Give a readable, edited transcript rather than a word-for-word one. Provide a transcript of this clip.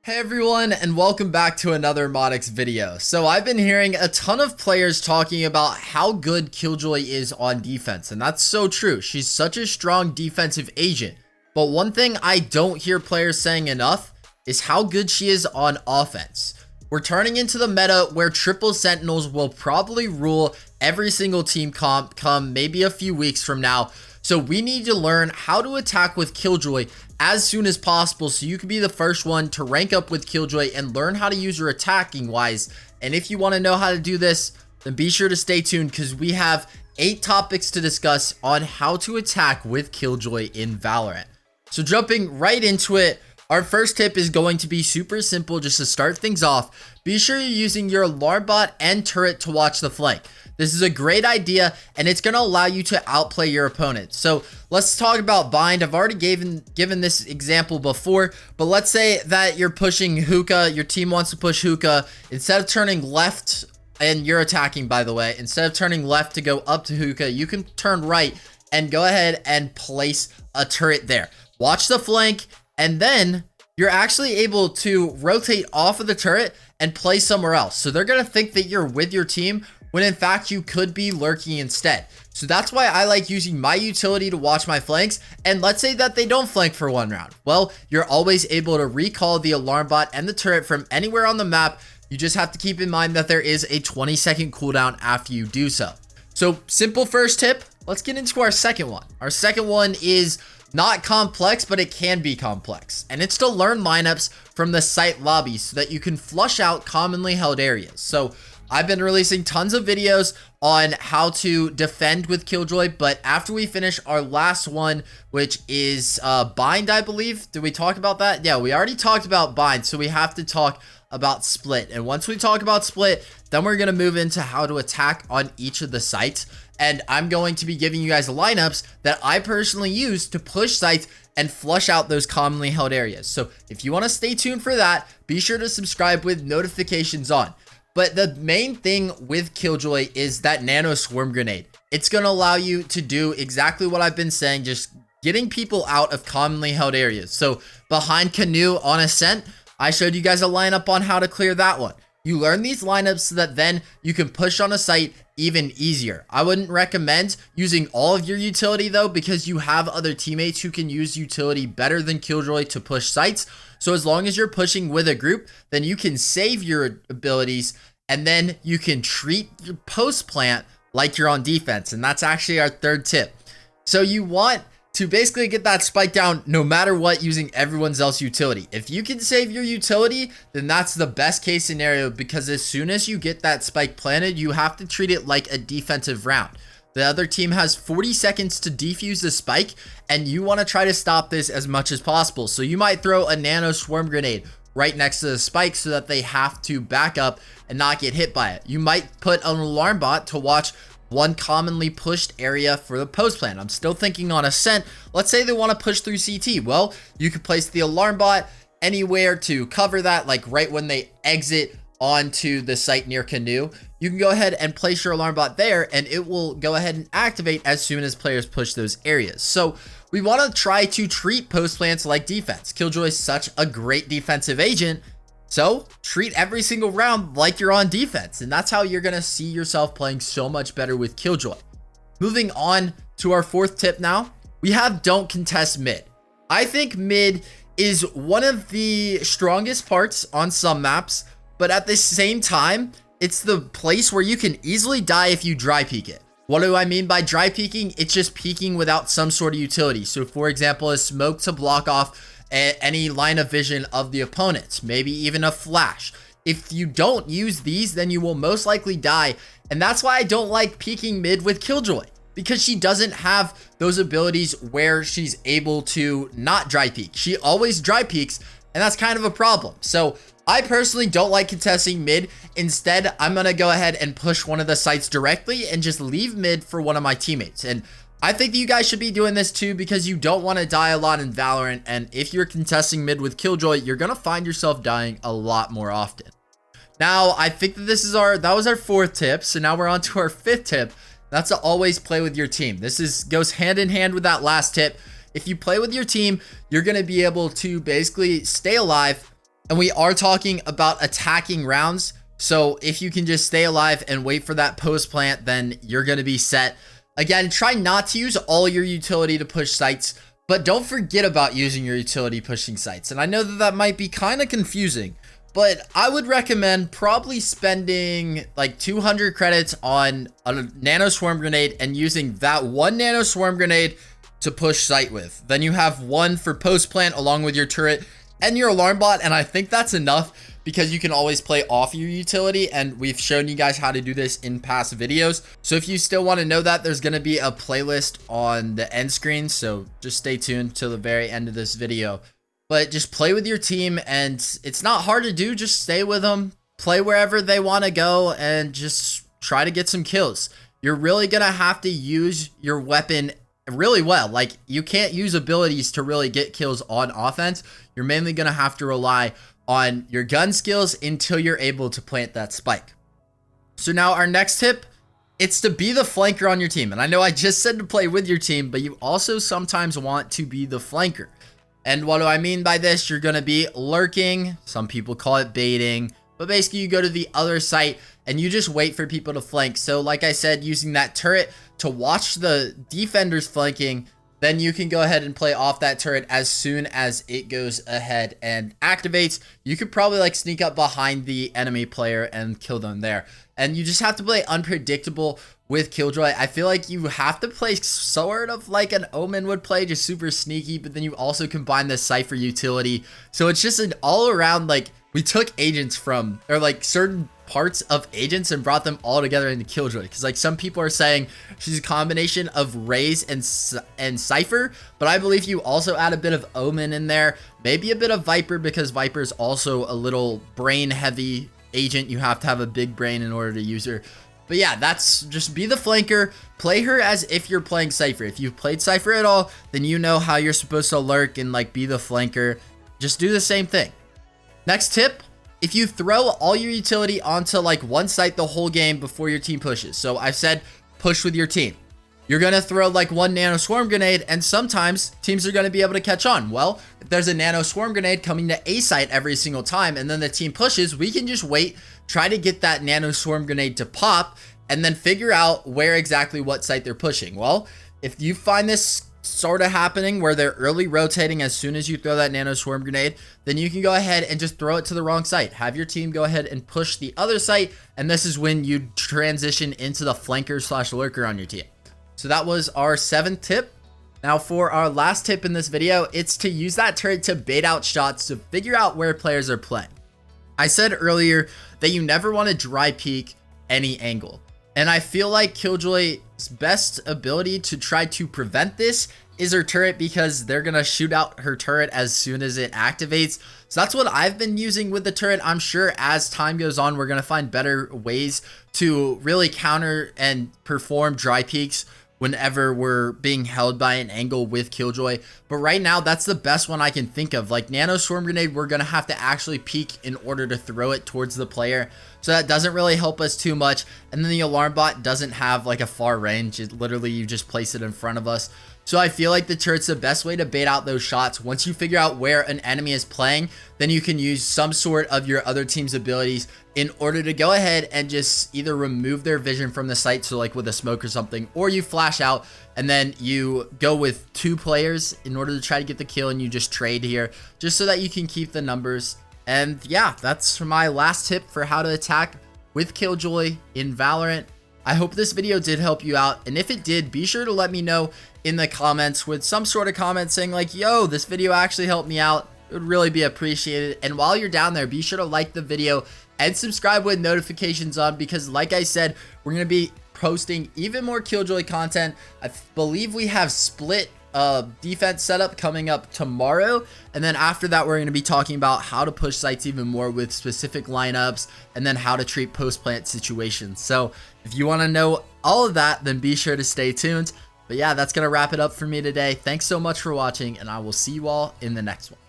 Hey everyone, and welcome back to another Modix video. So I've been hearing a ton of players talking about how good Killjoy is on defense, and that's so true. She's such a strong defensive agent. But one thing I don't hear players saying enough is how good she is on offense. We're turning into the meta where triple sentinels will probably rule every single team comp come maybe a few weeks from now. So we need to learn how to attack with Killjoy as soon as possible so you can be the first one to rank up with Killjoy and learn how to use her attacking wise. And if you want to know how to do this, then be sure to stay tuned because we have 8 topics to discuss on how to attack with Killjoy in Valorant. So jumping right into it, our first tip is going to be super simple just to start things off. Be sure you're using your Alarmbot and turret to watch the flank. This is a great idea and it's going to allow you to outplay your opponent. So let's talk about bind. I've already given this example before, but let's say that you're pushing hookah. Your team wants to push hookah. Instead of turning left, and you're attacking by the way, instead of turning left to go up to hookah, you can turn right and go ahead and place a turret there. Watch the flank, and then you're actually able to rotate off of the turret and play somewhere else. So they're going to think that you're with your team when in fact you could be lurking instead. So that's why I like using my utility to watch my flanks. And let's say that they don't flank for one round. Well, you're always able to recall the Alarmbot and the turret from anywhere on the map. You just have to keep in mind that there is a 20-second cooldown after you do so. So simple first tip. Let's get into our second one. Our second one is not complex, but it can be complex. And it's to learn lineups from the site Lobbies so that you can flush out commonly held areas. So I've been releasing tons of videos on how to defend with Killjoy, but after we finish our last one, which is bind, I believe. Did we talk about that? Yeah, we already talked about bind, so we have to talk about split. And once we talk about split, then we're going to move into how to attack on each of the sites. And I'm going to be giving you guys lineups that I personally use to push sites and flush out those commonly held areas. So if you want to stay tuned for that, be sure to subscribe with notifications on. But the main thing with Killjoy is that nano swarm grenade. It's going to allow you to do exactly what I've been saying, just getting people out of commonly held areas. So behind canoe on ascent, I showed you guys a lineup on how to clear that one. You learn these lineups so that then you can push on a site even easier. I wouldn't recommend using all of your utility though, because you have other teammates who can use utility better than Killjoy to push sites. So as long as you're pushing with a group, then you can save your abilities and then you can treat your post plant like you're on defense. And that's actually our third tip. So you want to basically get that spike down no matter what using everyone's else utility. If you can save your utility, then that's the best case scenario, because as soon as you get that spike planted, you have to treat it like a defensive round. The other team has 40 seconds to defuse the spike, and you want to try to stop this as much as possible. So you might throw a nano swarm grenade right next to the spike so that they have to back up and not get hit by it. You might put an Alarmbot to watch one commonly pushed area for the post plant. I'm still thinking on ascent. Let's say they want to push through CT. Well, you could place the Alarmbot anywhere to cover that, like right when they exit onto the site near canoe. You can go ahead and place your Alarmbot there and it will go ahead and activate as soon as players push those areas. So we want to try to treat post plants like defense. Killjoy is such a great defensive agent. So treat every single round like you're on defense, and that's how you're going to see yourself playing so much better with Killjoy. Moving on to our fourth tip now, we have don't contest mid. I think mid is one of the strongest parts on some maps, but at the same time, it's the place where you can easily die if you dry peek it. What do I mean by dry peeking? It's just peeking without some sort of utility. So for example, a smoke to block off any line of vision of the opponents, maybe even a flash. If you don't use these, then you will most likely die. And that's why I don't like peeking mid with Killjoy, because she doesn't have those abilities where she's able to not dry peek. She always dry peeks, and that's kind of a problem. So I personally don't like contesting mid. Instead, I'm going to go ahead and push one of the sites directly and just leave mid for one of my teammates. And I think that you guys should be doing this too, because you don't want to die a lot in Valorant. And if you're contesting mid with Killjoy, you're going to find yourself dying a lot more often. Now, I think that that was our fourth tip. So now we're on to our fifth tip. That's to always play with your team. This goes hand in hand with that last tip. If you play with your team, you're going to be able to basically stay alive And we are talking about attacking rounds. So if you can just stay alive and wait for that post plant, then you're going to be set. Again, try not to use all your utility to push sites, but don't forget about using your utility pushing sites. And I know that that might be kind of confusing, but I would recommend probably spending like 200 credits on a nano swarm grenade and using that one nano swarm grenade to push site with. Then you have one for post plant along with your turret and your alarm bot. And I think that's enough because you can always play off your utility. And we've shown you guys how to do this in past videos. So if you still want to know that, there's going to be a playlist on the end screen. So just stay tuned till the very end of this video. But just play with your team, and it's not hard to do. Just stay with them, play wherever they want to go, and just try to get some kills. You're really going to have to use your weapon really well. Like, you can't use abilities to really get kills on offense. You're mainly going to have to rely on your gun skills until you're able to plant that spike. So now our next tip, it's to be the flanker on your team. And I know I just said to play with your team, but you also sometimes want to be the flanker. And what do I mean by this? You're going to be lurking. Some people call it baiting. But basically, you go to the other site and you just wait for people to flank. So like I said, using that turret to watch the defenders flanking, then you can go ahead and play off that turret as soon as it goes ahead and activates. You could probably like sneak up behind the enemy player and kill them there. And you just have to play unpredictable with Killjoy. I feel like you have to play sort of like an Omen would play, just super sneaky, but then you also combine the Cypher utility. So it's just an all around, like, we took agents from, or like certain parts of agents and brought them all together into Killjoy. Because like some people are saying she's a combination of Raze and Cypher, but I believe you also add a bit of Omen in there, maybe a bit of Viper, because Viper's also a little brain heavy agent. You have to have a big brain in order to use her. But yeah, that's just be the flanker, play her as if you're playing Cypher. If you've played Cypher at all, then you know how you're supposed to lurk and like be the flanker. Just do the same thing. Next tip, if you throw all your utility onto like one site the whole game before your team pushes. So I've said push with your team. You're going to throw like one nano swarm grenade, and sometimes teams are going to be able to catch on. Well, if there's a nano swarm grenade coming to A site every single time and then the team pushes, we can just wait, try to get that nano swarm grenade to pop, and then figure out where exactly what site they're pushing. Well, if you find this sort of happening where they're early rotating as soon as you throw that nano swarm grenade, then you can go ahead and just throw it to the wrong site. Have your team go ahead and push the other site, and this is when you transition into the flanker slash lurker on your team. So that was our 7th tip. Now for our last tip in this video, it's to use that turret to bait out shots to figure out where players are playing. I said earlier that you never want to dry peek any angle. And I feel like Killjoy's best ability to try to prevent this is her turret, because they're going to shoot out her turret as soon as it activates. So that's what I've been using with the turret. I'm sure as time goes on, we're going to find better ways to really counter and perform dry peeks whenever we're being held by an angle with Killjoy. But right now, that's the best one I can think of. Like nano swarm grenade, we're going to have to actually peek in order to throw it towards the player. So that doesn't really help us too much. And then the alarm bot doesn't have like a far range. It literally, you just place it in front of us. So I feel like the turret's the best way to bait out those shots. Once you figure out where an enemy is playing, then you can use some sort of your other team's abilities in order to go ahead and just either remove their vision from the site, so like with a smoke or something, or you flash out and then you go with 2 players in order to try to get the kill, and you just trade here just so that you can keep the numbers. And yeah, that's my last tip for how to attack with Killjoy in Valorant. I hope this video did help you out, and if it did, be sure to let me know in the comments with some sort of comment saying like, yo, this video actually helped me out. It would really be appreciated. And while you're down there, be sure to like the video and subscribe with notifications on, because like I said, we're going to be posting even more Killjoy content. I believe we have split defense setup coming up tomorrow, and then after that we're going to be talking about how to push sites even more with specific lineups, and then how to treat post plant situations. So if you want to know all of that, then be sure to stay tuned. But yeah, that's going to wrap it up for me today. Thanks so much for watching, and I will see you all in the next one.